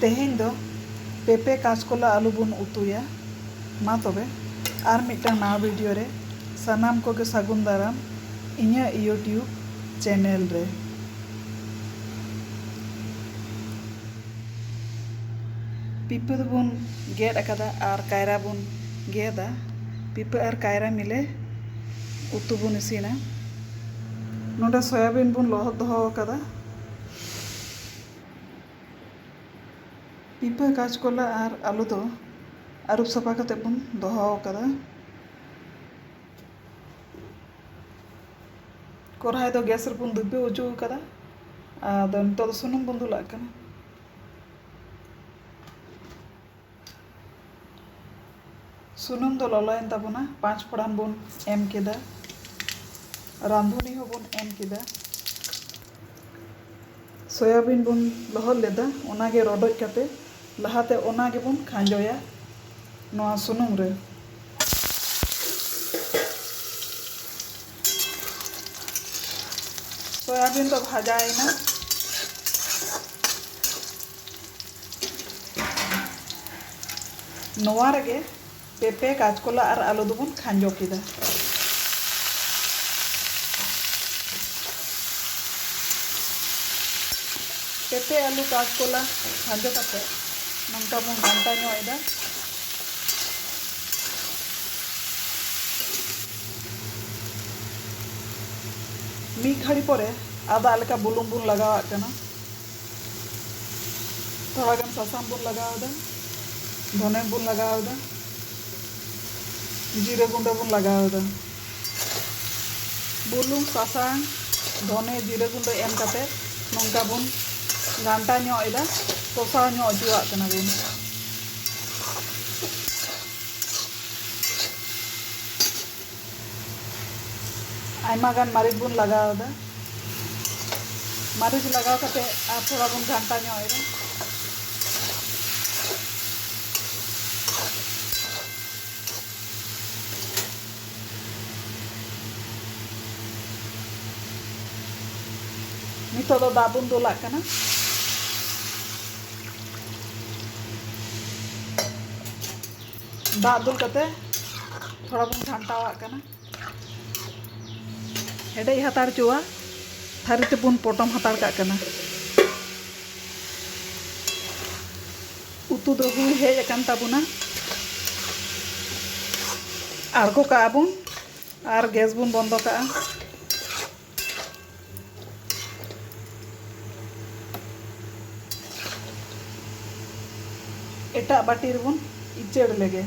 तेहें दो पेपे काचकोला आलू बन उतुया मा तबे आर मिटन नवा वीडियो रे सानाम को सागुन दाराम इᱧᱟᱹᱜ यूट्यूब चैनल रे। पिपा बन गेद अकादा और कायरा बन गेदा पिपा और कायरा मिले उतु बन इसिना। नोडे सोयाबीन बन लहद दोहो अकादा पिपा काचकोला और आलू दो आरुब सफा कते बन दोहो अकादा। कोरहाय दो गैस बन दुबे उजू अकादा आदो नितो सुनुम बन दुला कना। सुनुम दो ललायन ताबोना 5 फोड़ान बन एम केदा रांधुनी हो बन एम केदा सोयाबीन बन लहद लेदा ओनागे रोडोज कते लहाते ओनागे बन खांजोया नोआ सुनुम रे। सोयाबीन तो भाजायना नोआ रेगे पेपे काचकोला और आलू दो बन खांजो केदा। पेपे आलू काचकोला खांजो कते नंका बन घंटा ᱧᱚᱜ मी घड़ी परे आदा लेका बुलुंग बन लगावा कना थोड़ा गन सासाम बन लगावदा धने बन लगावदा जीरे गुंडा बन लगावदा बुलुंग सासांग धने जीरे गुंडा एम कते नंका बन घंटा ᱧᱚᱜ कसा ᱧᱚᱜ जुआ कना बन। आयमा गान मारिच बन लगावदा मारिच लगाव कते आ थोड़ा बन घंटा ᱧᱚᱜ नितो दो दाग बन दुला कना। दाग दुल कते थोड़ा बन घंटावा कना हेडे हतार चुआ थारी ते बन पोटम हतार का कना। उतु दो हुई हेज अकान ताबुना आड़गो का बन और गैस बन बंदो का। एटा बाटी रे बन इचेड़ लेगे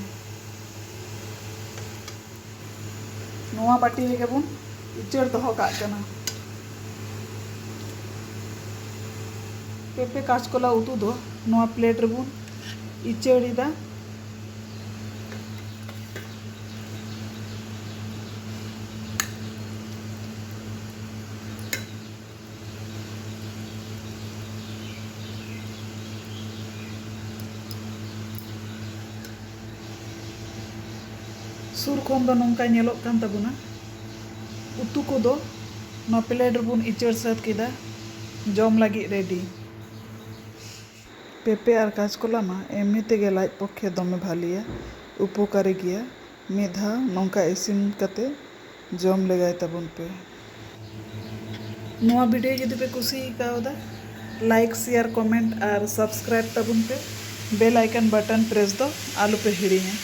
नोआ बाटी रे बन इचेड़ दोहो का कना। पेपे काचकोला उतु दो नोआ प्लेट रे बन इचेड़ीदा। सुर खन दो नोंका नेलोग कान ताबुना उतु को दो नोआ प्लेट रे बन इचेड़ सात केदा जम लगी रेडी। पेपे और काचकोला मा एमनी तेगे लाज पक्षे दमे भालिया उपकारी गया मिधा नौका इसिन कते जम लेगाय ताबुन पे। नोआ वीडियो जदि पे कुसी कावदा लाइक शेयर कमेंट और सब्सक्राइब ताबुन पे बेल आइकन बटन प्रेस दो आलू पे हिड़ीया।